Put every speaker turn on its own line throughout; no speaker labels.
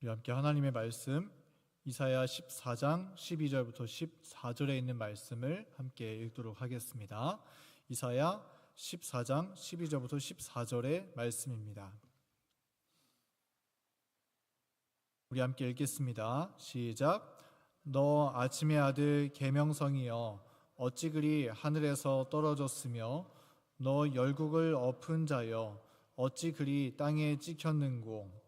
우리 함께 하나님의 말씀 이사야 14장 12절부터 14절에 있는 말씀을 함께 읽도록 하겠습니다. 이사야 14장 12절부터 14절의 말씀입니다. 우리 함께 읽겠습니다. 시작. 너 아침의 아들 계명성이여 어찌 그리 하늘에서 떨어졌으며 너 열국을 엎은 자여 어찌 그리 땅에 찍혔는고.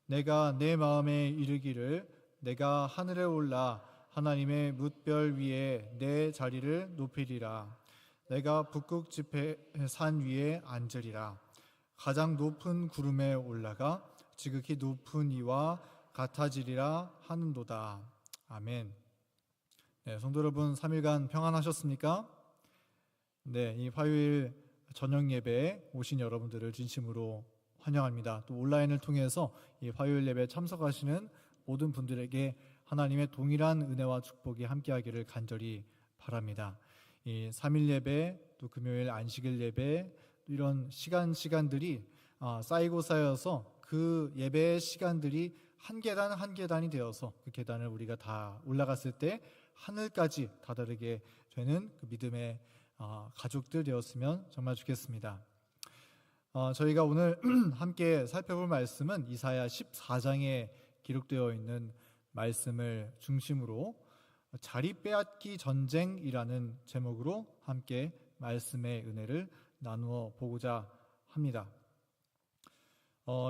내가 내 마음에 이르기를 내가 하늘에 올라 하나님의 뭇별 위에 내 자리를 높이리라. 내가 북극 지폐 산 위에 앉으리라. 가장 높은 구름에 올라가 지극히 높은 이와 같아지리라 하는도다. 아멘. 네, 성도 여러분 3일간 평안하셨습니까? 네, 이 화요일 저녁 예배에 오신 여러분들을 진심으로 환영합니다. 또 온라인을 통해서 이 화요일 예배에 참석하시는 모든 분들에게 하나님의 동일한 은혜와 축복이 함께하기를 간절히 바랍니다. 이 3일 예배, 또 금요일 안식일 예배, 이런 시간들이 쌓이고 쌓여서 그 예배의 시간들이 한 계단 한 계단이 되어서 그 계단을 우리가 다 올라갔을 때 하늘까지 다다르게 되는 그 믿음의 가족들 되었으면 정말 좋겠습니다. 저희가 오늘 함께 살펴볼 말씀은 이사야 14장에 기록되어 있는 말씀을 중심으로 자리 빼앗기 전쟁이라는 제목으로 함께 말씀의 은혜를 나누어 보고자 합니다.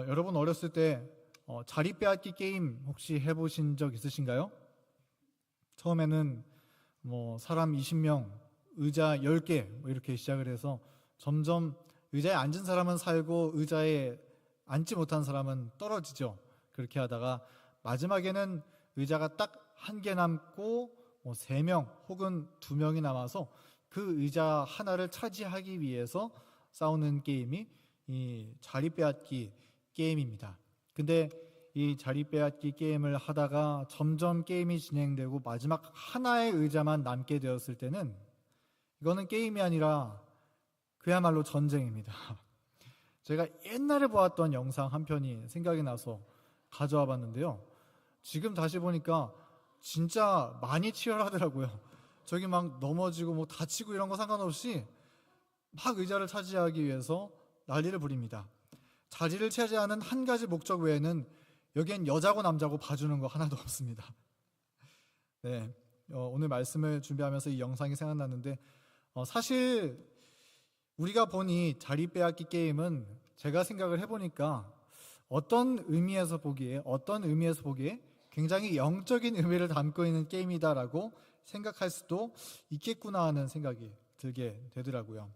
여러분 어렸을 때 자리 빼앗기 게임 혹시 해보신 적 있으신가요? 처음에는 사람 20명, 의자 10개 이렇게 시작을 해서 점점 의자에 앉은 사람은 살고 의자에 앉지 못한 사람은 떨어지죠. 그렇게 하다가 마지막에는 의자가 딱 한 개 남고 3명 혹은 2명이 남아서 그 의자 하나를 차지하기 위해서 싸우는 게임이 이 자리 빼앗기 게임입니다. 근데 이 자리 빼앗기 게임을 하다가 점점 게임이 진행되고 마지막 하나의 의자만 남게 되었을 때는 이거는 게임이 아니라 그야말로 전쟁입니다. 제가 옛날에 보았던 영상 한 편이 생각이 나서 가져와 봤는데요. 지금 다시 보니까 진짜 많이 치열하더라고요. 저기 막 넘어지고 다치고 이런 거 상관없이 막 의자를 차지하기 위해서 난리를 부립니다. 자리를 차지하는 한 가지 목적 외에는 여기엔 여자고 남자고 봐주는 거 하나도 없습니다. 네, 오늘 말씀을 준비하면서 이 영상이 생각났는데 사실 우리가 본 이 자리 빼앗기 게임은 제가 생각을 해보니까 어떤 의미에서 보기에 굉장히 영적인 의미를 담고 있는 게임이다라고 생각할 수도 있겠구나 하는 생각이 들게 되더라고요.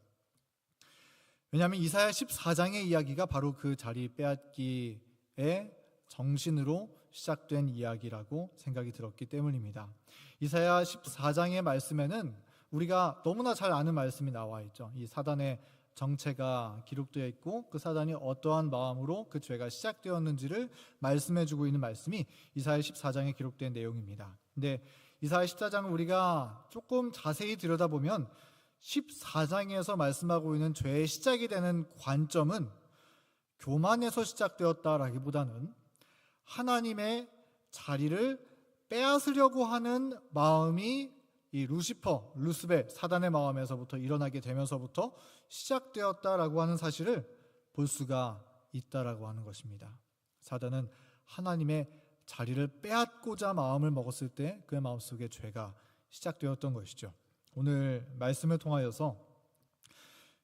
왜냐하면 이사야 14장의 이야기가 바로 그 자리 빼앗기의 정신으로 시작된 이야기라고 생각이 들었기 때문입니다. 이사야 14장의 말씀에는 우리가 너무나 잘 아는 말씀이 나와 있죠. 이 사단의 정체가 기록되어 있고 그 사단이 어떠한 마음으로 그 죄가 시작되었는지를 말씀해주고 있는 말씀이 이사야 14장에 기록된 내용입니다. 근데 이사야 14장을 우리가 조금 자세히 들여다보면 14장에서 말씀하고 있는 죄의 시작이 되는 관점은 교만에서 시작되었다라기보다는 하나님의 자리를 빼앗으려고 하는 마음이 이 루스벨, 사단의 마음에서부터 일어나게 되면서부터 시작되었다라고 하는 사실을 볼 수가 있다라고 하는 것입니다. 사단은 하나님의 자리를 빼앗고자 마음을 먹었을 때 그의 마음속에 죄가 시작되었던 것이죠. 오늘 말씀을 통하여서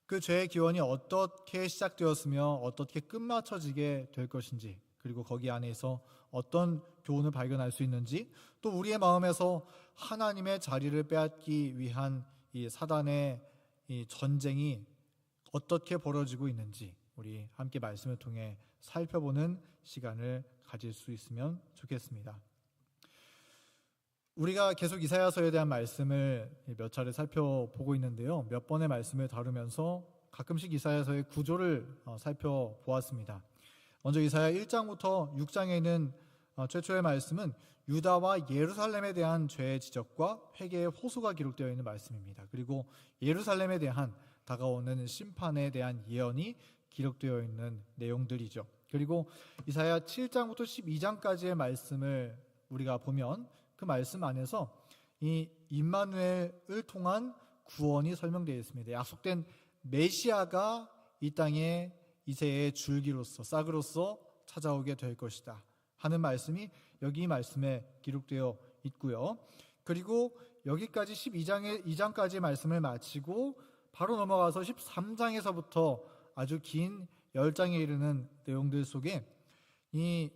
그 죄의 기원이 어떻게 시작되었으며 어떻게 끝마쳐지게 될 것인지, 그리고 거기 안에서 어떤 교훈을 발견할 수 있는지, 또 우리의 마음에서 하나님의 자리를 빼앗기 위한 이 사단의 이 전쟁이 어떻게 벌어지고 있는지 우리 함께 말씀을 통해 살펴보는 시간을 가질 수 있으면 좋겠습니다. 우리가 계속 이사야서에 대한 말씀을 몇 차례 살펴보고 있는데요. 몇 번의 말씀을 다루면서 가끔씩 이사야서의 구조를 살펴보았습니다. 먼저 이사야 1장부터 6장에 있는 최초의 말씀은 유다와 예루살렘에 대한 죄의 지적과 회개의 호소가 기록되어 있는 말씀입니다. 그리고 예루살렘에 대한 다가오는 심판에 대한 예언이 기록되어 있는 내용들이죠. 그리고 이사야 7장부터 12장까지의 말씀을 우리가 보면 그 말씀 안에서 이 임마누엘을 통한 구원이 설명되어 있습니다. 약속된 메시아가 이 땅에 이새의 줄기로서 싹으로서 찾아오게 될 것이다 하는 말씀이 여기 말씀에 기록되어 있고요. 그리고 여기까지 2장까지의 말씀을 마치고 바로 넘어가서 13장에서부터 아주 긴 10장에 이르는 내용들 속에 이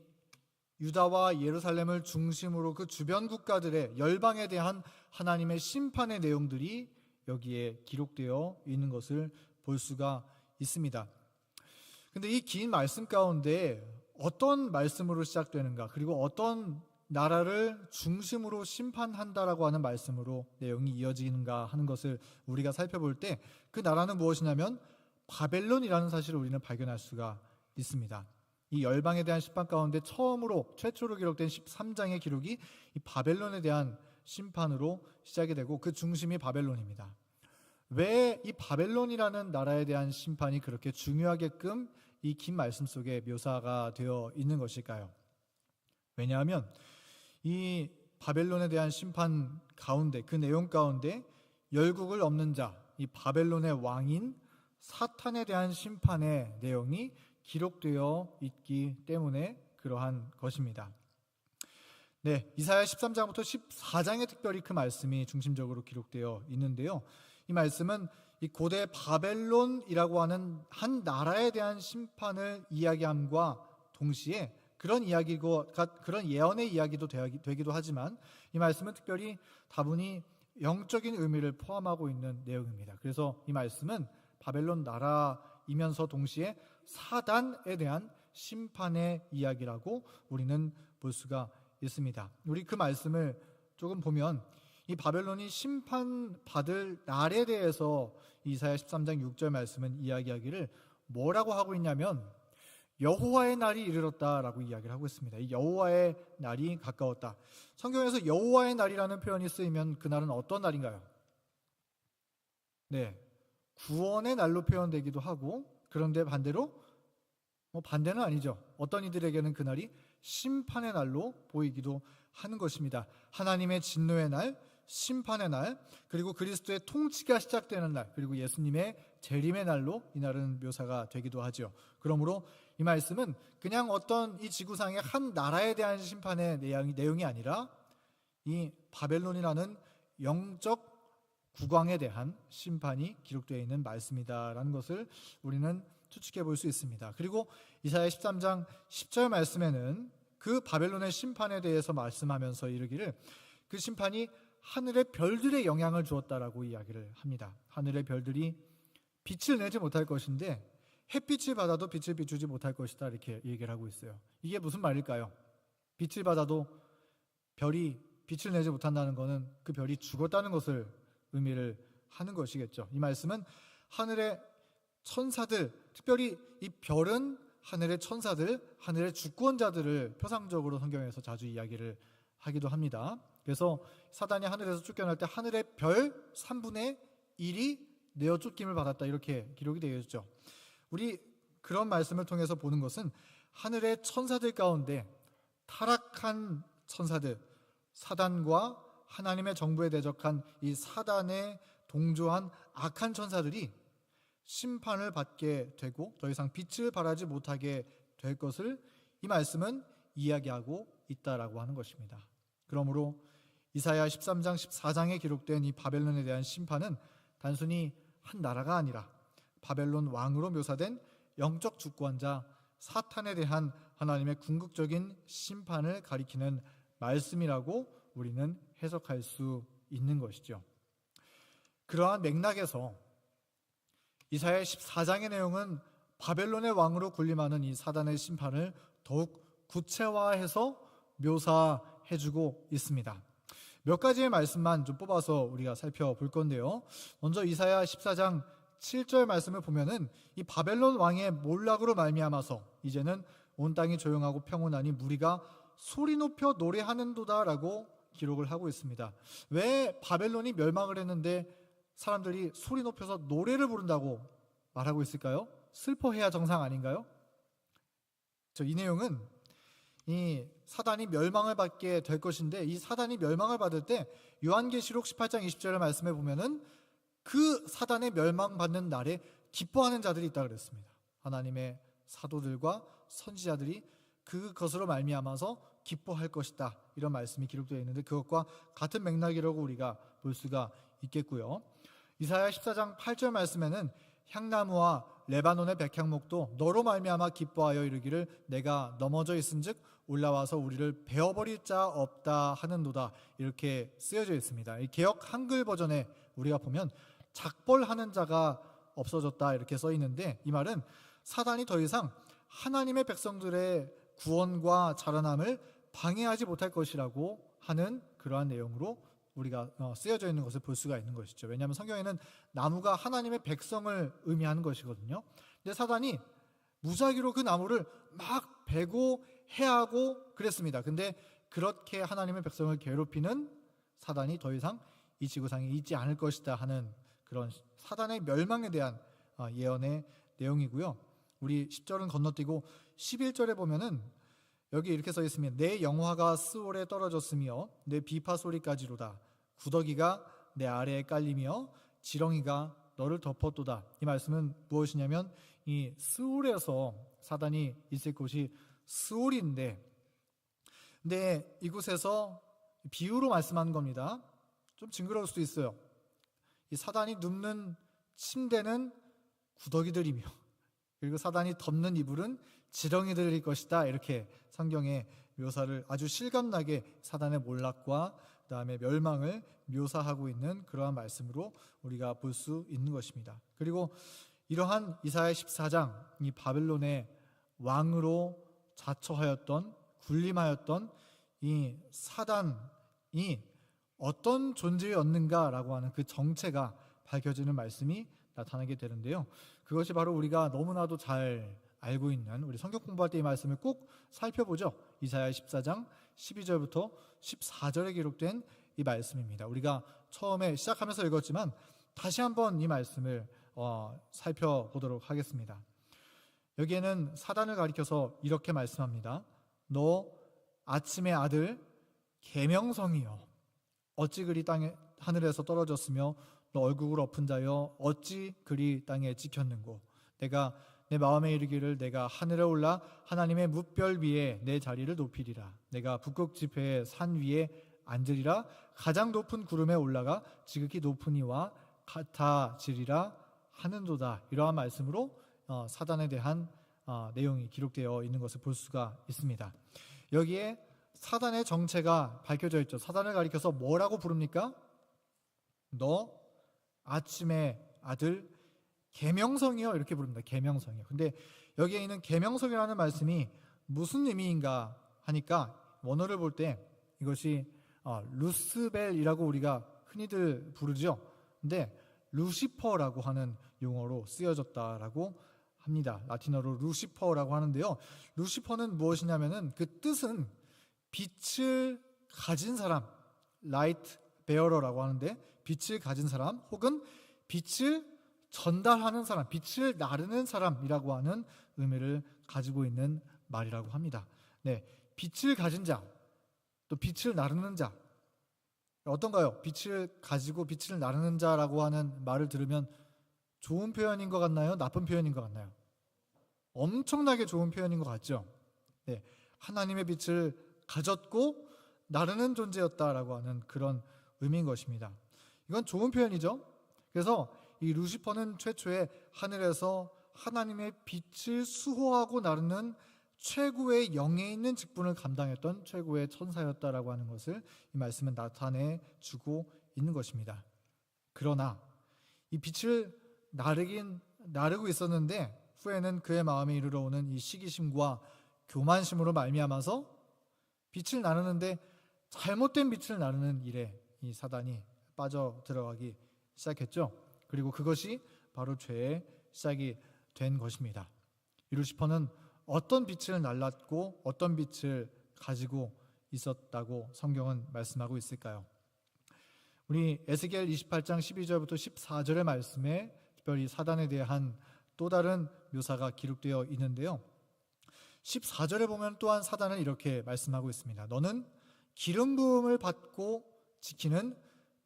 유다와 예루살렘을 중심으로 그 주변 국가들의 열방에 대한 하나님의 심판의 내용들이 여기에 기록되어 있는 것을 볼 수가 있습니다. 근데 이 긴 말씀 가운데 어떤 말씀으로 시작되는가, 그리고 어떤 나라를 중심으로 심판한다라고 하는 말씀으로 내용이 이어지는가 하는 것을 우리가 살펴볼 때 그 나라는 무엇이냐면 바벨론이라는 사실을 우리는 발견할 수가 있습니다. 이 열방에 대한 심판 가운데 최초로 기록된 13장의 기록이 이 바벨론에 대한 심판으로 시작이 되고 그 중심이 바벨론입니다. 왜 이 바벨론이라는 나라에 대한 심판이 그렇게 중요하게끔 이 긴 말씀 속에 묘사가 되어 있는 것일까요? 왜냐하면 이 바벨론에 대한 심판 가운데, 그 내용 가운데 열국을 엎는 자, 이 바벨론의 왕인 사탄에 대한 심판의 내용이 기록되어 있기 때문에 그러한 것입니다. 네, 이사야 13장부터 14장에 특별히 그 말씀이 중심적으로 기록되어 있는데요. 이 말씀은 이 고대 바벨론이라고 하는 한 나라에 대한 심판을 이야기함과 동시에 그런 예언의 이야기도 되기도 하지만 이 말씀은 특별히 다분히 영적인 의미를 포함하고 있는 내용입니다. 그래서 이 말씀은 바벨론 나라이면서 동시에 사단에 대한 심판의 이야기라고 우리는 볼 수가 있습니다. 우리 그 말씀을 조금 보면 이 바벨론이 심판받을 날에 대해서 이사야 13장 6절 말씀은 이야기하기를 뭐라고 하고 있냐면 여호와의 날이 이르렀다라고 이야기를 하고 있습니다. 이 여호와의 날이 가까웠다. 성경에서 여호와의 날이라는 표현이 쓰이면 그날은 어떤 날인가요? 네, 구원의 날로 표현되기도 하고, 그런데 반대로 반대는 아니죠. 어떤 이들에게는 그날이 심판의 날로 보이기도 하는 것입니다. 하나님의 진노의 날, 심판의 날, 그리고 그리스도의 통치가 시작되는 날, 그리고 예수님의 재림의 날로 이 날은 묘사가 되기도 하죠. 그러므로 이 말씀은 그냥 어떤 이 지구상의 한 나라에 대한 심판의 내용이 아니라 이 바벨론이라는 영적 국왕에 대한 심판이 기록되어 있는 말씀이다라는 것을 우리는 추측해 볼 수 있습니다. 그리고 이사야 13장 10절 말씀에는 그 바벨론의 심판에 대해서 말씀하면서 이르기를 그 심판이 하늘의 별들에 영향을 주었다라고 이야기를 합니다. 하늘의 별들이 빛을 내지 못할 것인데 햇빛을 받아도 빛을 비추지 못할 것이다, 이렇게 얘기를 하고 있어요. 이게 무슨 말일까요? 빛을 받아도 별이 빛을 내지 못한다는 것은 그 별이 죽었다는 것을 의미를 하는 것이겠죠. 이 말씀은 하늘의 천사들, 특별히 이 별은 하늘의 천사들, 하늘의 주권자들을 표상적으로 성경에서 자주 이야기를 하기도 합니다. 그래서 사단이 하늘에서 쫓겨날 때 하늘의 별 3분의 1이 내어 쫓김을 받았다, 이렇게 기록이 되어 있죠. 우리 그런 말씀을 통해서 보는 것은 하늘의 천사들 가운데 타락한 천사들, 사단과 하나님의 정부에 대적한 이 사단에 동조한 악한 천사들이 심판을 받게 되고 더 이상 빛을 발하지 못하게 될 것을 이 말씀은 이야기하고 있다라고 하는 것입니다. 그러므로 이사야 13장 14장에 기록된 이 바벨론에 대한 심판은 단순히 한 나라가 아니라 바벨론 왕으로 묘사된 영적 주권자 사탄에 대한 하나님의 궁극적인 심판을 가리키는 말씀이라고 우리는 해석할 수 있는 것이죠. 그러한 맥락에서 이사야 14장의 내용은 바벨론의 왕으로 군림하는 이 사단의 심판을 더욱 구체화해서 묘사해주고 있습니다. 몇 가지의 말씀만 좀 뽑아서 우리가 살펴볼 건데요. 먼저 이사야 14장 7절 말씀을 보면은 이 바벨론 왕의 몰락으로 말미암아서 이제는 온 땅이 조용하고 평온하니 무리가 소리 높여 노래하는도다라고 기록을 하고 있습니다. 왜 바벨론이 멸망을 했는데 사람들이 소리 높여서 노래를 부른다고 말하고 있을까요? 슬퍼해야 정상 아닌가요? 이 내용은 이 사단이 멸망을 받게 될 것인데, 이 사단이 멸망을 받을 때 요한계시록 18장 20절의 말씀에 보면은 그 사단의 멸망받는 날에 기뻐하는 자들이 있다 그랬습니다. 하나님의 사도들과 선지자들이 그것으로 말미암아서 기뻐할 것이다, 이런 말씀이 기록되어 있는데, 그것과 같은 맥락이라고 우리가 볼 수가 있겠고요. 이사야 14장 8절 말씀에는 향나무와 레바논의 백향목도 너로 말미암아 기뻐하여 이르기를 내가 넘어져 있은즉 올라와서 우리를 베어버릴 자 없다 하는도다, 이렇게 쓰여져 있습니다. 이 개역 한글 버전에 우리가 보면 작벌하는 자가 없어졌다, 이렇게 써 있는데, 이 말은 사단이 더 이상 하나님의 백성들의 구원과 자라남을 방해하지 못할 것이라고 하는 그러한 내용으로 우리가 쓰여져 있는 것을 볼 수가 있는 것이죠. 왜냐하면 성경에는 나무가 하나님의 백성을 의미하는 것이거든요. 근데 사단이 무작위로 그 나무를 막 베고 해하고 그랬습니다. 근데 그렇게 하나님의 백성을 괴롭히는 사단이 더 이상 이 지구상에 있지 않을 것이다 하는 그런 사단의 멸망에 대한 예언의 내용이고요. 우리 10절은 건너뛰고 11절에 보면은 여기 이렇게 써 있으면 내 영화가 스올에 떨어졌으며 내 비파 소리까지로다. 구더기가 내 아래에 깔리며 지렁이가 너를 덮었도다. 이 말씀은 무엇이냐면 이 스올에서 사단이 있을 곳이 스올인데, 근데 이곳에서 비유로 말씀하는 겁니다. 좀 징그러울 수도 있어요. 이 사단이 눕는 침대는 구더기들이며, 그리고 사단이 덮는 이불은 지렁이들일 것이다, 이렇게 성경의 묘사를 아주 실감나게 사단의 몰락과 그다음에 멸망을 묘사하고 있는 그러한 말씀으로 우리가 볼 수 있는 것입니다. 그리고 이러한 이사야 14장, 이 바벨론의 왕으로 자처하였던, 군림하였던 이 사단이 어떤 존재였는가라고 하는 그 정체가 밝혀지는 말씀이 나타나게 되는데요. 그것이 바로 우리가 너무나도 잘 알고 있는, 우리 성경 공부할 때 이 말씀을 꼭 살펴보죠. 이사야 14장 12절부터 14절에 기록된 이 말씀입니다. 우리가 처음에 시작하면서 읽었지만 다시 한번 이 말씀을 살펴보도록 하겠습니다. 여기에는 사단을 가리켜서 이렇게 말씀합니다. 너 아침의 아들 계명성이여, 어찌 그리 하늘에서 떨어졌으며 너 얼굴을 엎은 자여 어찌 그리 땅에 찍혔는고. 내가 내 마음에 이르기를 내가 하늘에 올라 하나님의 뭇별 위에 내 자리를 높이리라. 내가 북극 지폐의 산 위에 앉으리라. 가장 높은 구름에 올라가 지극히 높은 이와 같아지리라 하는도다. 이러한 말씀으로 사단에 대한 내용이 기록되어 있는 것을 볼 수가 있습니다. 여기에 사단의 정체가 밝혀져 있죠. 사단을 가리켜서 뭐라고 부릅니까? 너 아침의 아들 계명성이요, 이렇게 부릅니다. 계명성이요. 근데 여기에 있는 계명성이라는 말씀이 무슨 의미인가 하니까 원어를 볼 때 이것이 루스벨이라고 우리가 흔히들 부르죠. 근데 루시퍼라고 하는 용어로 쓰여졌다라고 합니다. 라틴어로 루시퍼라고 하는데요. 루시퍼는 무엇이냐면은 그 뜻은 빛을 가진 사람, 라이트 베어러라고 하는데, 빛을 가진 사람 혹은 빛을 전달하는 사람, 빛을 나르는 사람이라고 하는 의미를 가지고 있는 말이라고 합니다. 네, 빛을 가진 자, 또 빛을 나르는 자, 어떤가요? 빛을 가지고 빛을 나르는 자라고 하는 말을 들으면 좋은 표현인 것 같나요? 나쁜 표현인 것 같나요? 엄청나게 좋은 표현인 것 같죠? 네, 하나님의 빛을 가졌고 나르는 존재였다라고 하는 그런 의미인 것입니다. 이건 좋은 표현이죠. 그래서 이 루시퍼는 최초에 하늘에서 하나님의 빛을 수호하고 나르는 최고의 영에 있는 직분을 감당했던 최고의 천사였다라고 하는 것을 이 말씀은 나타내 주고 있는 것입니다. 그러나 이 빛을 나르고 있었는데 후에는 그의 마음에 이르러오는 이 시기심과 교만심으로 말미암아서 빛을 나르는데 잘못된 빛을 나르는 일에 이 사단이 빠져 들어가기 시작했죠. 그리고 그것이 바로 죄의 시작이 된 것입니다. 이 루시퍼는 어떤 빛을 날랐고 어떤 빛을 가지고 있었다고 성경은 말씀하고 있을까요? 우리 에스겔 28장 12절부터 14절의 말씀에 특별히 사단에 대한 또 다른 묘사가 기록되어 있는데요. 14절에 보면 또한 사단은 이렇게 말씀하고 있습니다. 너는 기름 부음을 받고 지키는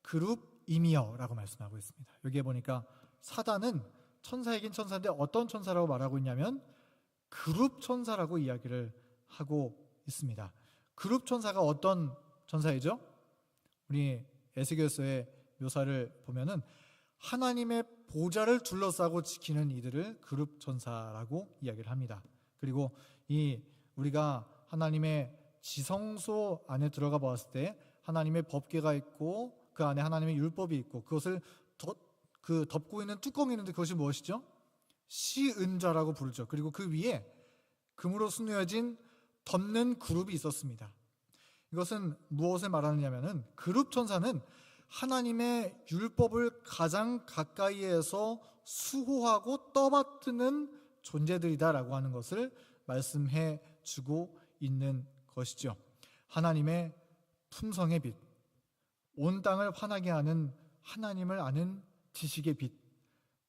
그룹임이여 라고 말씀하고 있습니다. 여기에 보니까 사단은 천사이긴 천사인데 어떤 천사라고 말하고 있냐면 그룹 천사라고 이야기를 하고 있습니다. 그룹 천사가 어떤 천사이죠? 우리 에스겔서의 묘사를 보면은 하나님의 보좌를 둘러싸고 지키는 이들을 그룹 천사라고 이야기를 합니다. 그리고 우리가 하나님의 지성소 안에 들어가 보았을 때 하나님의 법궤가 있고 그 안에 하나님의 율법이 있고 그것을 덮고 있는 뚜껑이 있는데 그것이 무엇이죠? 시은좌라고 부르죠. 그리고 그 위에 금으로 수놓여진 덮는 그룹이 있었습니다. 이것은 무엇을 말하느냐면은 그룹 천사는 하나님의 율법을 가장 가까이에서 수호하고 떠받드는 존재들이다라고 하는 것을 말씀해 주고 있는 것이죠. 하나님의 품성의 빛, 온 땅을 환하게 하는 하나님을 아는 지식의 빛,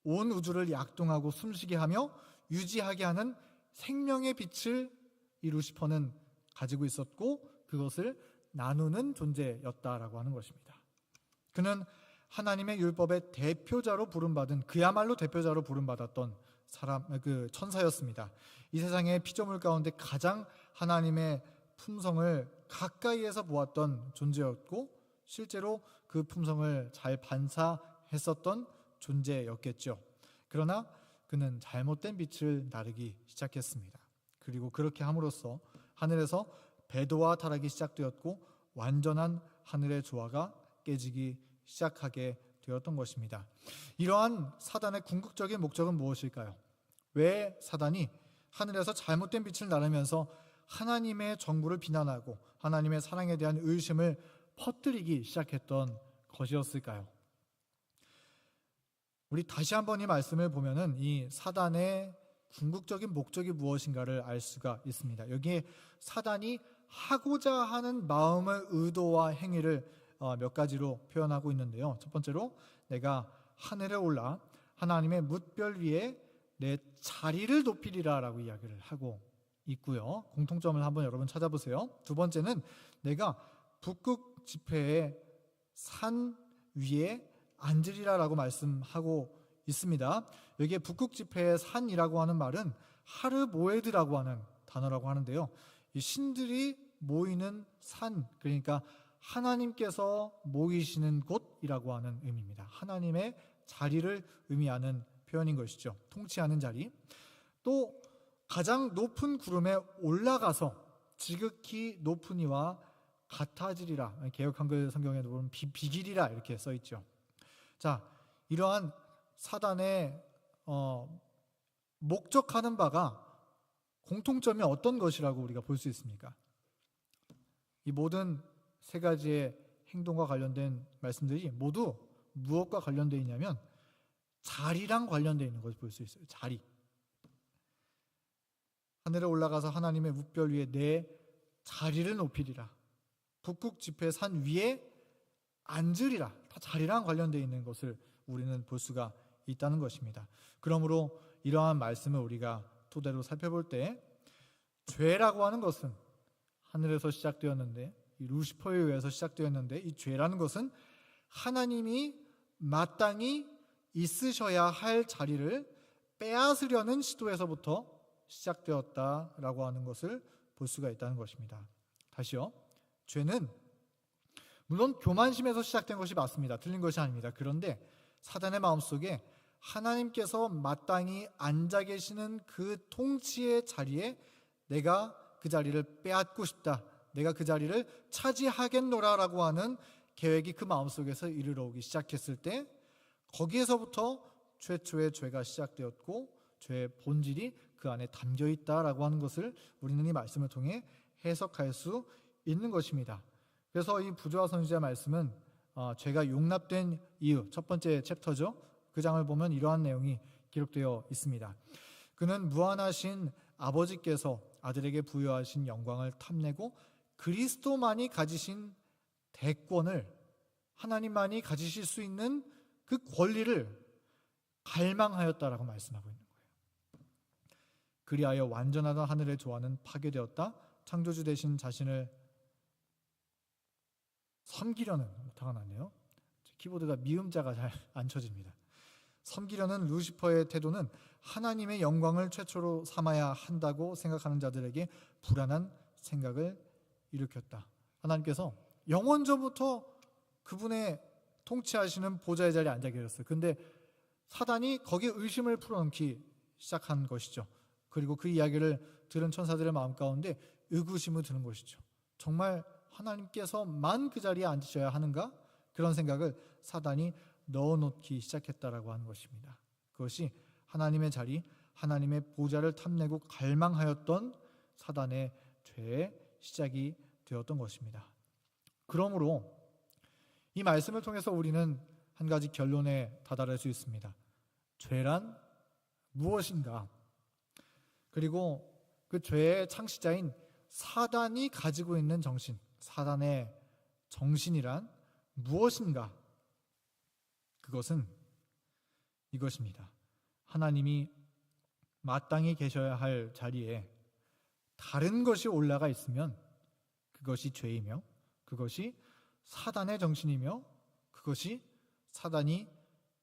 온 우주를 약동하고 숨쉬게 하며 유지하게 하는 생명의 빛을 이 루시퍼는 가지고 있었고 그것을 나누는 존재였다라고 하는 것입니다. 그는 하나님의 율법의 대표자로 부름받은 그야말로 대표자로 부름받았던 천사였습니다. 이 세상의 피조물 가운데 가장 하나님의 품성을 가까이에서 보았던 존재였고 실제로 그 품성을 잘 반사했었던 존재였겠죠. 그러나 그는 잘못된 빛을 나르기 시작했습니다. 그리고 그렇게 함으로써 하늘에서 배도와 타락이 시작되었고 완전한 하늘의 조화가 깨지기 시작하게 되었던 것입니다. 이러한 사단의 궁극적인 목적은 무엇일까요? 왜 사단이 하늘에서 잘못된 빛을 나르면서 하나님의 정부를 비난하고 하나님의 사랑에 대한 의심을 퍼뜨리기 시작했던 것이었을까요? 우리 다시 한번 이 말씀을 보면은 이 사단의 궁극적인 목적이 무엇인가를 알 수가 있습니다. 여기에 사단이 하고자 하는 마음의 의도와 행위를 몇 가지로 표현하고 있는데요. 첫 번째로 내가 하늘에 올라 하나님의 뭇별 위에 내 자리를 높이리라 라고 이야기를 하고 있고요. 공통점을 한번 여러분 찾아보세요. 두 번째는 내가 북극 지폐의 산 위에 앉으리라 라고 말씀하고 있습니다. 여기에 북극 지폐의 산이라고 하는 말은 하르모에드라고 하는 단어라고 하는데요. 이 신들이 모이는 산, 그러니까 하나님께서 모이시는 곳이라고 하는 의미입니다. 하나님의 자리를 의미하는 표현인 것이죠. 통치하는 자리. 또 가장 높은 구름에 올라가서 지극히 높은 이와 같아지리라. 개역 한글 성경에도 보면 비길이라 이렇게 써 있죠. 자, 이러한 사단의 목적하는 바가 공통점이 어떤 것이라고 우리가 볼 수 있습니까? 이 모든 세 가지의 행동과 관련된 말씀들이 모두 무엇과 관련되어 있냐면 자리랑 관련되어 있는 것을 볼 수 있어요. 자리. 하늘에 올라가서 하나님의 뭇별 위에 내 자리를 높이리라. 북극 지폐 산 위에 앉으리라. 다 자리랑 관련되어 있는 것을 우리는 볼 수가 있다는 것입니다. 그러므로 이러한 말씀을 우리가 토대로 살펴볼 때 죄라고 하는 것은 하늘에서 시작되었는데 이 루시퍼에 의해서 시작되었는데 이 죄라는 것은 하나님이 마땅히 있으셔야 할 자리를 빼앗으려는 시도에서부터 시작되었다라고 하는 것을 볼 수가 있다는 것입니다. 다시요. 죄는 물론 교만심에서 시작된 것이 맞습니다. 틀린 것이 아닙니다. 그런데 사단의 마음속에 하나님께서 마땅히 앉아 계시는 그 통치의 자리에 내가 그 자리를 빼앗고 싶다. 내가 그 자리를 차지하겠노라라고 하는 계획이 그 마음속에서 이르러 오기 시작했을 때 거기에서부터 최초의 죄가 시작되었고 죄의 본질이 그 안에 담겨 있다라고 하는 것을 우리는 이 말씀을 통해 해석할 수 있는 것입니다. 그래서 이 부조와 선지자 말씀은 죄가 용납된 이유, 첫 번째 챕터죠. 그 장을 보면 이러한 내용이 기록되어 있습니다. 그는 무한하신 아버지께서 아들에게 부여하신 영광을 탐내고 그리스도만이 가지신 대권을 하나님만이 가지실 수 있는 그 권리를 갈망하였다라고 말씀하고 있는 거예요. 그리하여 완전하던 하늘의 조화는 파괴되었다. 창조주 대신 자신을 섬기려는, 오타가 났네요. 키보드가 미음자가 잘 안 쳐집니다. 섬기려는 루시퍼의 태도는 하나님의 영광을 최초로 삼아야 한다고 생각하는 자들에게 불안한 생각을 일으켰다. 하나님께서 영원 전부터 그분의 통치하시는 보좌의 자리에 앉아 계셨어요. 근데 사단이 거기에 의심을 풀어넣기 시작한 것이죠. 그리고 그 이야기를 들은 천사들의 마음 가운데 의구심을 드는 것이죠. 정말 하나님께서만 그 자리에 앉으셔야 하는가? 그런 생각을 사단이 넣어놓기 시작했다라고 하는 것입니다. 그것이 하나님의 자리, 하나님의 보좌를 탐내고 갈망하였던 사단의 죄의 시작이 되었던 것입니다. 그러므로 이 말씀을 통해서 우리는 한 가지 결론에 다다를 수 있습니다. 죄란 무엇인가? 그리고 그 죄의 창시자인 사단이 가지고 있는 정신, 사단의 정신이란 무엇인가? 그것은 이것입니다. 하나님이 마땅히 계셔야 할 자리에 다른 것이 올라가 있으면 그것이 죄이며, 그것이 사단의 정신이며, 그것이 사단이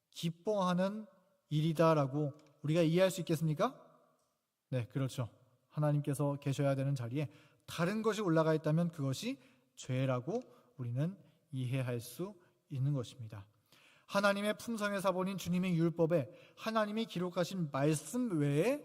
기뻐하는 일이다라고 우리가 이해할 수 있겠습니까? 네, 그렇죠. 하나님께서 계셔야 되는 자리에 다른 것이 올라가 있다면 그것이 죄라고 우리는 이해할 수 있는 것입니다. 하나님의 품성의 사본인 주님의 율법에 하나님이 기록하신 말씀 외에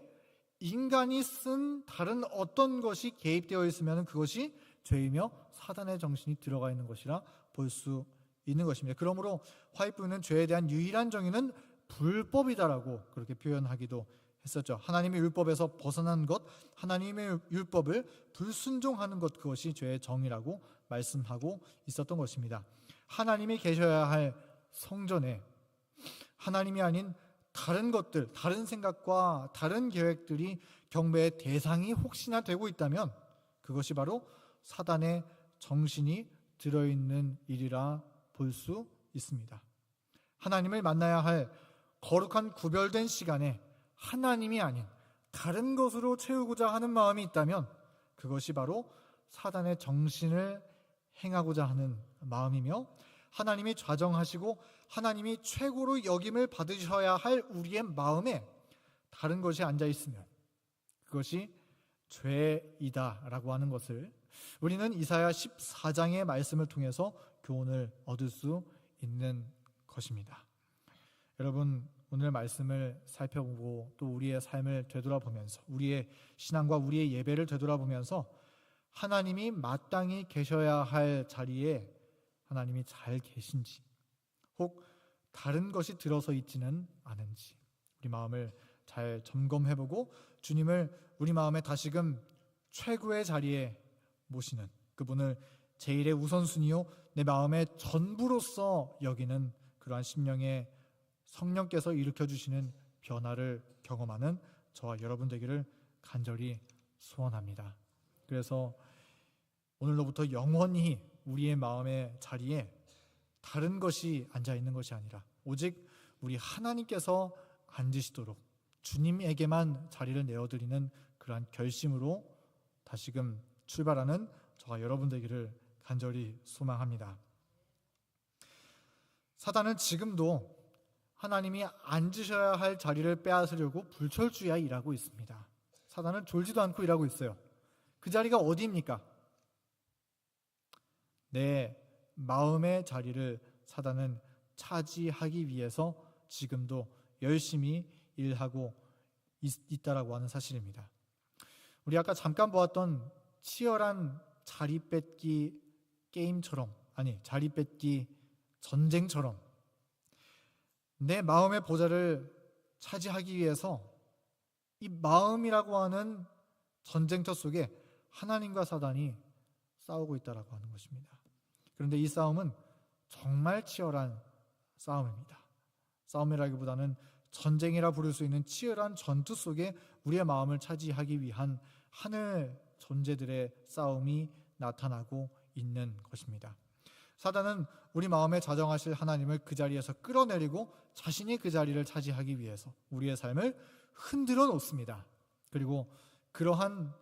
인간이 쓴 다른 어떤 것이 개입되어 있으면 그것이 죄이며 사단의 정신이 들어가 있는 것이라 볼 수 있는 것입니다. 그러므로 화이트는 죄에 대한 유일한 정의는 불법이다라고 그렇게 표현하기도 했었죠. 하나님의 율법에서 벗어난 것, 하나님의 율법을 불순종하는 것, 그것이 죄의 정의라고 말씀하고 있었던 것입니다. 하나님이 계셔야 할 성전에 하나님이 아닌 다른 것들, 다른 생각과 다른 계획들이 경배의 대상이 혹시나 되고 있다면 그것이 바로 사단의 정신이 들어있는 일이라 볼 수 있습니다. 하나님을 만나야 할 거룩한 구별된 시간에 하나님이 아닌 다른 것으로 채우고자 하는 마음이 있다면 그것이 바로 사단의 정신을 행하고자 하는 마음이며, 하나님이 좌정하시고 하나님이 최고로 여김을 받으셔야 할 우리의 마음에 다른 것이 앉아있으면 그것이 죄이다라고 하는 것을 우리는 이사야 14장의 말씀을 통해서 교훈을 얻을 수 있는 것입니다. 여러분, 오늘 말씀을 살펴보고 또 우리의 삶을 되돌아보면서, 우리의 신앙과 우리의 예배를 되돌아보면서 하나님이 마땅히 계셔야 할 자리에 하나님이 잘 계신지, 혹 다른 것이 들어서 있지는 않은지 우리 마음을 잘 점검해보고 주님을 우리 마음에 다시금 최고의 자리에 모시는, 그분을 제일의 우선순위요 내 마음의 전부로서 여기는 그러한 심령의 성령께서 일으켜주시는 변화를 경험하는 저와 여러분 되기를 간절히 소원합니다. 그래서 오늘로부터 영원히 우리의 마음의 자리에 다른 것이 앉아있는 것이 아니라 오직 우리 하나님께서 앉으시도록 주님에게만 자리를 내어드리는 그러한 결심으로 다시금 출발하는 저와 여러분 되기를 간절히 소망합니다. 사단은 지금도 하나님이 앉으셔야 할 자리를 빼앗으려고 불철주야 일하고 있습니다. 사단은 졸지도 않고 일하고 있어요. 그 자리가 어디입니까? 내 마음의 자리를 사단은 차지하기 위해서 지금도 열심히 일하고 있다라고 하는 사실입니다. 우리 아까 잠깐 보았던 치열한 자리 뺏기 게임처럼, 아니 자리 뺏기 전쟁처럼 내 마음의 보좌를 차지하기 위해서 이 마음이라고 하는 전쟁터 속에 하나님과 사단이 싸우고 있다라고 하는 것입니다. 그런데 이 싸움은 정말 치열한 싸움입니다. 싸움이라기보다는 전쟁이라 부를 수 있는 치열한 전투 속에 우리의 마음을 차지하기 위한 하늘 존재들의 싸움이 나타나고 있는 것입니다. 사단은 우리 마음에 자정하실 하나님을 그 자리에서 끌어내리고 자신이 그 자리를 차지하기 위해서 우리의 삶을 흔들어 놓습니다. 그리고 그러한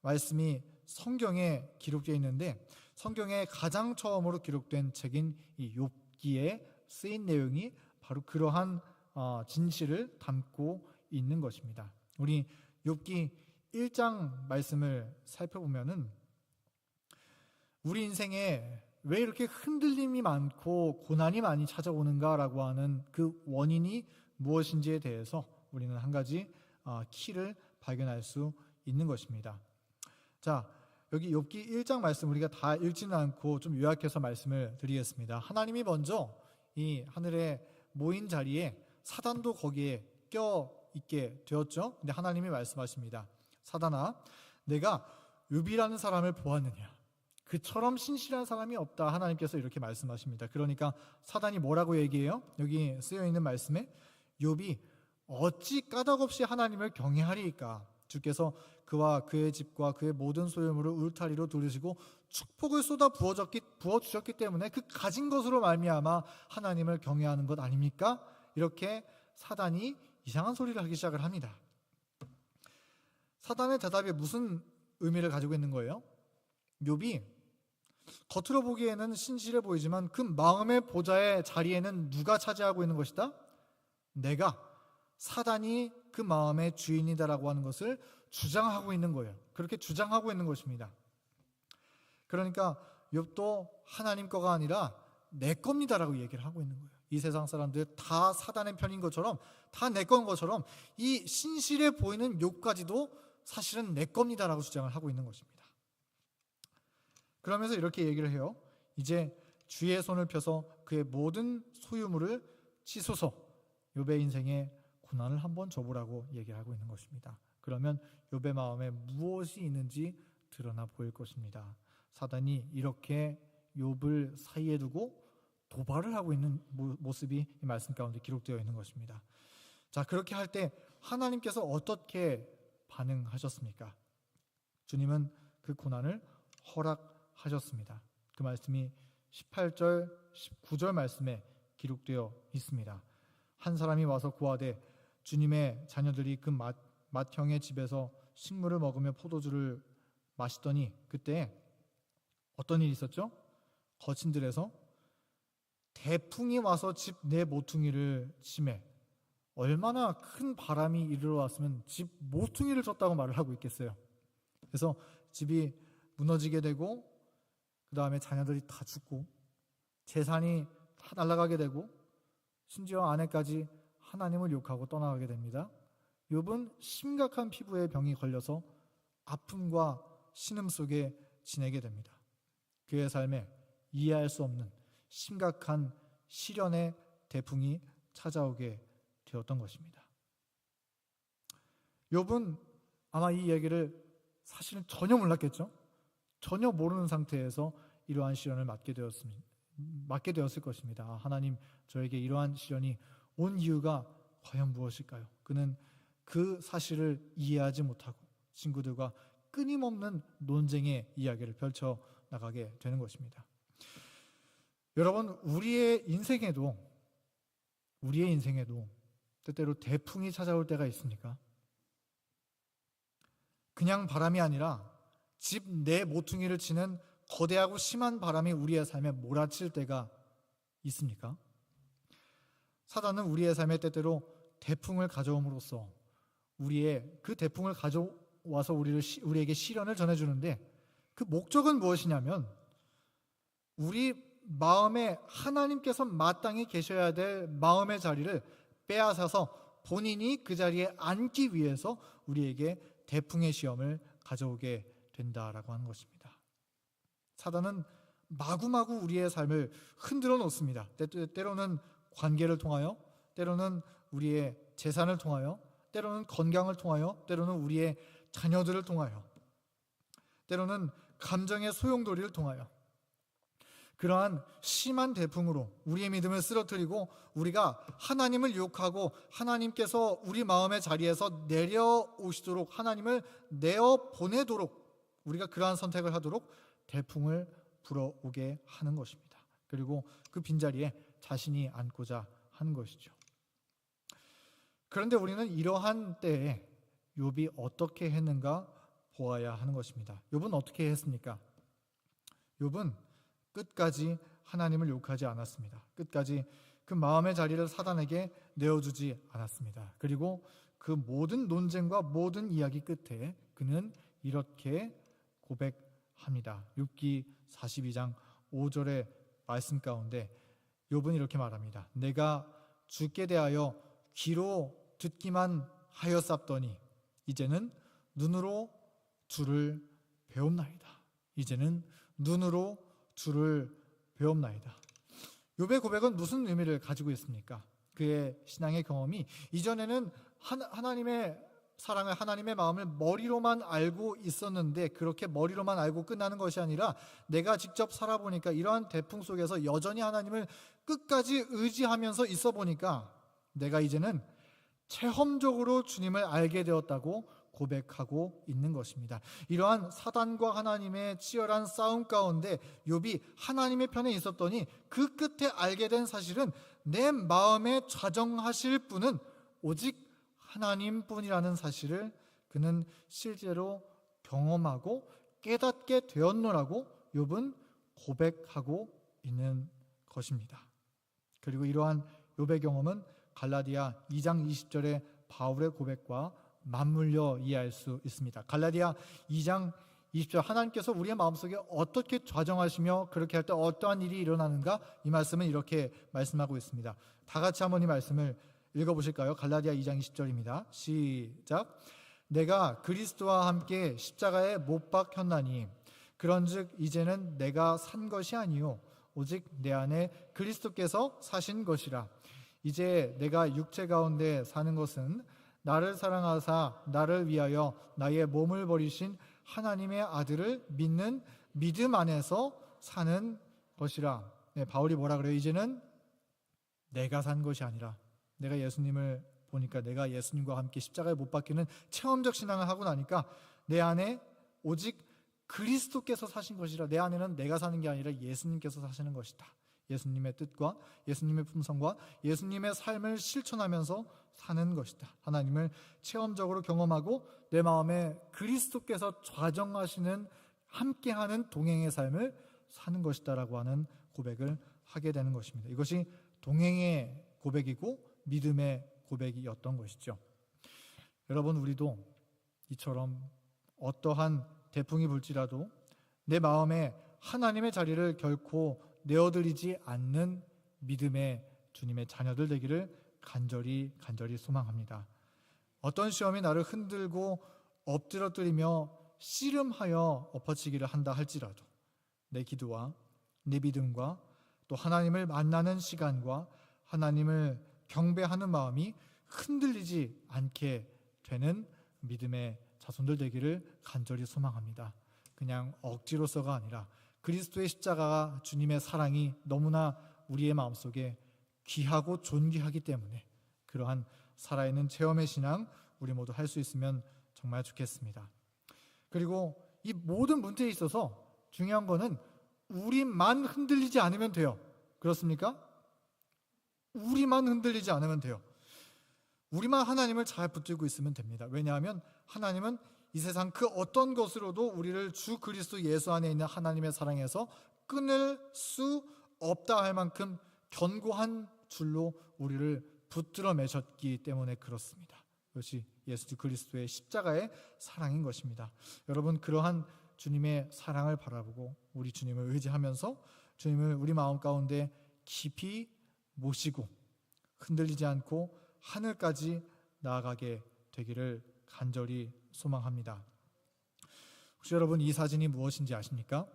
말씀이 성경에 기록되어 있는데 성경에 가장 처음으로 기록된 책인 이 욥기에 쓰인 내용이 바로 그러한 진실을 담고 있는 것입니다. 우리 욥기 1장 말씀을 살펴보면은 우리 인생에 왜 이렇게 흔들림이 많고 고난이 많이 찾아오는가라고 하는 그 원인이 무엇인지에 대해서 우리는 한 가지 키를 발견할 수 있는 것입니다. 자, 여기 욥기 1장 말씀 우리가 다 읽지는 않고 좀 요약해서 말씀을 드리겠습니다. 하나님이 먼저 이 하늘에 모인 자리에 사단도 거기에 껴 있게 되었죠. 근데 하나님이 말씀하십니다. 사단아, 내가 욥이라는 사람을 보았느냐? 그처럼 신실한 사람이 없다. 하나님께서 이렇게 말씀하십니다. 그러니까 사단이 뭐라고 얘기해요? 여기 쓰여 있는 말씀에 욥이 어찌 까닭없이 하나님을 경외하리이까? 주께서 그와 그의 집과 그의 모든 소유물을 울타리로 두르시고 축복을 쏟아 부어주셨기 때문에 그 가진 것으로 말미암아 하나님을 경외하는 것 아닙니까? 이렇게 사단이 이상한 소리를 하기 시작을 합니다. 사단의 대답이 무슨 의미를 가지고 있는 거예요? 욥이 겉으로 보기에는 신실해 보이지만 그 마음의 보좌의 자리에는 누가 차지하고 있는 것이다? 내가, 사단이 그 마음의 주인이다라고 하는 것을 주장하고 있는 거예요. 그렇게 주장하고 있는 것입니다. 그러니까 욥도 하나님 거가 아니라 내 겁니다라고 얘기를 하고 있는 거예요. 이 세상 사람들 다 사단의 편인 것처럼, 다 내 건 것처럼 이 신실해 보이는 욥까지도 사실은 내 겁니다라고 주장을 하고 있는 것입니다. 그러면서 이렇게 얘기를 해요. 이제 주의 손을 펴서 그의 모든 소유물을 치소서. 욥의 인생에 고난을 한번 줘보라고 얘기를 하고 있는 것입니다. 그러면 욥의 마음에 무엇이 있는지 드러나 보일 것입니다. 사단이 이렇게 욥을 사이에 두고 도발을 하고 있는 모습이 이 말씀 가운데 기록되어 있는 것입니다. 자, 그렇게 할 때 하나님께서 어떻게 반응하셨습니까? 주님은 그 고난을 허락하셨습니다. 그 말씀이 18절, 19절 말씀에 기록되어 있습니다. 한 사람이 와서 고하되 주님의 자녀들이 그 맏형의 집에서 식물을 먹으며 포도주를 마시더니 그때 어떤 일이 있었죠? 거친 들에서 대풍이 와서 집 내 모퉁이를 치매. 얼마나 큰 바람이 이르러 왔으면 집 모퉁이를 쳤다고 말을 하고 있겠어요. 그래서 집이 무너지게 되고 그 다음에 자녀들이 다 죽고 재산이 다 날아가게 되고 심지어 아내까지 하나님을 욕하고 떠나가게 됩니다. 욥은 심각한 피부의 병이 걸려서 아픔과 신음 속에 지내게 됩니다. 그의 삶에 이해할 수 없는 심각한 시련의 대풍이 찾아오게 되었던 것입니다. 욥은 아마 이 얘기를 사실은 전혀 몰랐겠죠. 전혀 모르는 상태에서 이러한 시련을 맞게 되었을 것입니다. 하나님, 저에게 이러한 시련이 온 이유가 과연 무엇일까요? 그는 그 사실을 이해하지 못하고 친구들과 끊임없는 논쟁의 이야기를 펼쳐 나가게 되는 것입니다. 여러분, 우리의 인생에도 때때로 대풍이 찾아올 때가 있습니까? 그냥 바람이 아니라 집 내 모퉁이를 치는 거대하고 심한 바람이 우리의 삶에 몰아칠 때가 있습니까? 사단은 우리의 삶에 때때로 대풍을 가져옴으로써 우리의 그 대풍을 가져와서 우리에게 시련을 전해주는데 그 목적은 무엇이냐면 우리 마음에 하나님께서 마땅히 계셔야 될 마음의 자리를 빼앗아서 본인이 그 자리에 앉기 위해서 우리에게 대풍의 시험을 가져오게 된다라고 하는 것입니다. 사단은 마구마구 우리의 삶을 흔들어 놓습니다. 때로는 관계를 통하여, 때로는 우리의 재산을 통하여, 때로는 건강을 통하여, 때로는 우리의 자녀들을 통하여, 때로는 감정의 소용돌이를 통하여 그러한 심한 대풍으로 우리의 믿음을 쓰러뜨리고 우리가 하나님을 유혹하고 하나님께서 우리 마음의 자리에서 내려오시도록 하나님을 내어보내도록 우리가 그러한 선택을 하도록 대풍을 불어오게 하는 것입니다. 그리고 그 빈자리에 자신이 앉고자 하는 것이죠. 그런데 우리는 이러한 때에 욥이 어떻게 했는가 보아야 하는 것입니다. 욥은 어떻게 했습니까? 욥은 끝까지 하나님을 욕하지 않았습니다. 끝까지 그 마음의 자리를 사단에게 내어주지 않았습니다. 그리고 그 모든 논쟁과 모든 이야기 끝에 그는 이렇게 고백합니다. 욥기 42장 5절의 말씀 가운데 욥은 이렇게 말합니다. 내가 주께 대하여 귀로 듣기만 하였사더니 이제는 눈으로 주를 배움나이다. 이제는 눈으로 주를 배움나이다. 욥의 고백은 무슨 의미를 가지고 있습니까? 그의 신앙의 경험이 이전에는 하나님의 사랑을, 하나님의 마음을 머리로만 알고 있었는데 그렇게 머리로만 알고 끝나는 것이 아니라 내가 직접 살아보니까 이러한 대풍 속에서 여전히 하나님을 끝까지 의지하면서 있어 보니까 내가 이제는 체험적으로 주님을 알게 되었다고 고백하고 있는 것입니다. 이러한 사단과 하나님의 치열한 싸움 가운데 욥이 하나님의 편에 있었더니 그 끝에 알게 된 사실은 내 마음에 좌정하실 분은 오직 하나님뿐이라는 사실을 그는 실제로 경험하고 깨닫게 되었노라고 욥은 고백하고 있는 것입니다. 그리고 이러한 욥의 경험은 갈라디아 2장 20절의 바울의 고백과 맞물려 이해할 수 있습니다. 갈라디아 2장 20절 하나님께서 우리의 마음속에 어떻게 좌정하시며 그렇게 할 때 어떠한 일이 일어나는가 이 말씀은 이렇게 말씀하고 있습니다. 다 같이 한번 이 말씀을 읽어보실까요? 갈라디아 2장 20절입니다. 시작. 내가 그리스도와 함께 십자가에 못 박혔나니 그런즉 이제는 내가 산 것이 아니요 오직 내 안에 그리스도께서 사신 것이라. 이제 내가 육체 가운데 사는 것은 나를 사랑하사 나를 위하여 나의 몸을 버리신 하나님의 아들을 믿는 믿음 안에서 사는 것이라. 네, 바울이 뭐라 그래요? 이제는 내가 산 것이 아니라 내가 예수님을 보니까 내가 예수님과 함께 십자가에 못 박히는 체험적 신앙을 하고 나니까 내 안에 오직 그리스도께서 사신 것이라. 내 안에는 내가 사는 게 아니라 예수님께서 사시는 것이다. 예수님의 뜻과 예수님의 품성과 예수님의 삶을 실천하면서 사는 것이다. 하나님을 체험적으로 경험하고 내 마음에 그리스도께서 좌정하시는 함께하는 동행의 삶을 사는 것이다 라고 하는 고백을 하게 되는 것입니다. 이것이 동행의 고백이고 믿음의 고백이었던 것이죠. 여러분, 우리도 이처럼 어떠한 대풍이 불지라도 내 마음에 하나님의 자리를 결코 내어드리지 않는 믿음의 주님의 자녀들 되기를 간절히 소망합니다. 어떤 시험이 나를 흔들고 엎드러뜨리며 씨름하여 엎어치기를 한다 할지라도 내 기도와 내 믿음과 또 하나님을 만나는 시간과 하나님을 경배하는 마음이 흔들리지 않게 되는 믿음의 자손들 되기를 간절히 소망합니다. 그냥 억지로서가 아니라 그리스도의 십자가가 주님의 사랑이 너무나 우리의 마음속에 귀하고 존귀하기 때문에 그러한 살아있는 체험의 신앙 우리 모두 할 수 있으면 정말 좋겠습니다. 그리고 이 모든 문제에 있어서 중요한 거는 우리만 흔들리지 않으면 돼요. 그렇습니까? 우리만 흔들리지 않으면 돼요. 우리만 하나님을 잘 붙들고 있으면 됩니다. 왜냐하면 하나님은 이 세상 그 어떤 것으로도 우리를 주 그리스도 예수 안에 있는 하나님의 사랑에서 끊을 수 없다 할 만큼 견고한 줄로 우리를 붙들어 매셨기 때문에 그렇습니다. 그것이 예수 그리스도의 십자가의 사랑인 것입니다. 여러분, 그러한 주님의 사랑을 바라보고 우리 주님을 의지하면서 주님을 우리 마음 가운데 깊이 모시고 흔들리지 않고 하늘까지 나아가게 되기를 간절히 소망합니다. 혹시 여러분 이 사진이 무엇인지 아십니까?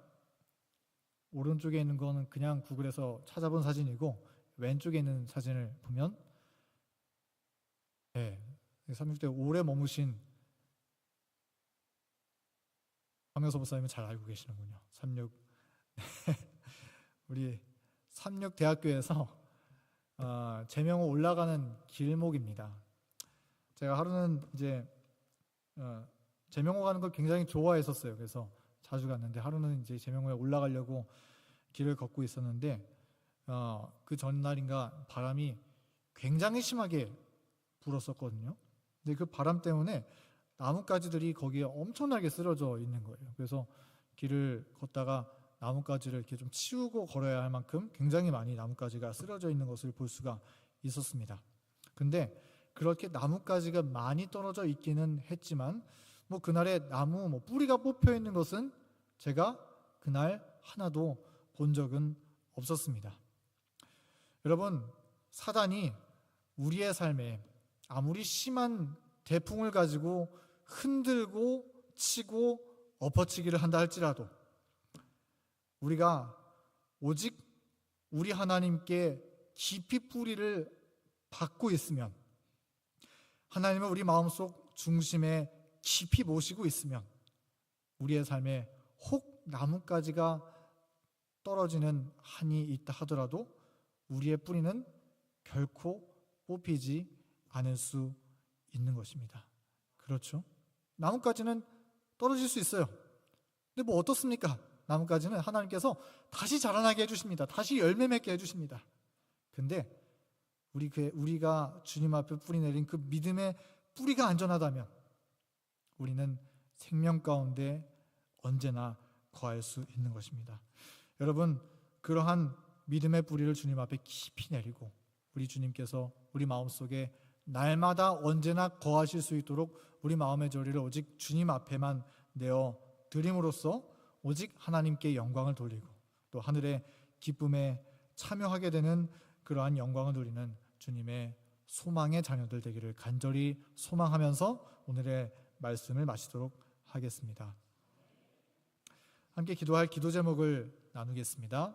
오른쪽에 있는 거는 그냥 구글에서 찾아본 사진이고 왼쪽에 있는 사진을 보면 삼육대 오래 머무신 황영서 목사님은 잘 알고 계시는군요. 삼육 우리 삼육대학교에서 제명호 올라가는 길목입니다. 제가 하루는 이제 제명호 가는 걸 굉장히 좋아했었어요. 그래서 자주 갔는데 하루는 이제 제명호에 올라가려고 길을 걷고 있었는데 그 전날인가 바람이 굉장히 심하게 불었었거든요. 근데 그 바람 때문에 나뭇가지들이 거기에 엄청나게 쓰러져 있는 거예요. 그래서 길을 걷다가 나뭇가지를 이렇게 좀 치우고 걸어야 할 만큼 굉장히 많이 나뭇가지가 쓰러져 있는 것을 볼 수가 있었습니다. 근데 그렇게 나뭇가지가 많이 떨어져 있기는 했지만 뭐 그날의 나무 뿌리가 뽑혀 있는 것은 제가 그날 하나도 본 적은 없었습니다. 여러분, 사단이 우리의 삶에 아무리 심한 대풍을 가지고 흔들고 치고 엎어치기를 한다 할지라도 우리가 오직 우리 하나님께 깊이 뿌리를 박고 있으면, 하나님을 우리 마음속 중심에 깊이 모시고 있으면 우리의 삶에 혹 나뭇가지가 떨어지는 한이 있다 하더라도 우리의 뿌리는 결코 뽑히지 않을 수 있는 것입니다. 그렇죠? 나뭇가지는 떨어질 수 있어요. 근데 뭐 어떻습니까? 나뭇가지는 하나님께서 다시 자라나게 해주십니다. 다시 열매 맺게 해주십니다. 근데 우리가 주님 앞에 뿌리 내린 그 믿음의 뿌리가 안전하다면 우리는 생명 가운데 언제나 거할 수 있는 것입니다. 여러분, 그러한 믿음의 뿌리를 주님 앞에 깊이 내리고 우리 주님께서 우리 마음속에 날마다 언제나 거하실 수 있도록 우리 마음의 저리를 오직 주님 앞에만 내어 드림으로써 오직 하나님께 영광을 돌리고 또 하늘의 기쁨에 참여하게 되는 그러한 영광을 누리는 주님의 소망의 자녀들 되기를 간절히 소망하면서 오늘의 말씀을 마치도록 하겠습니다. 함께 기도할 기도 제목을 나누겠습니다.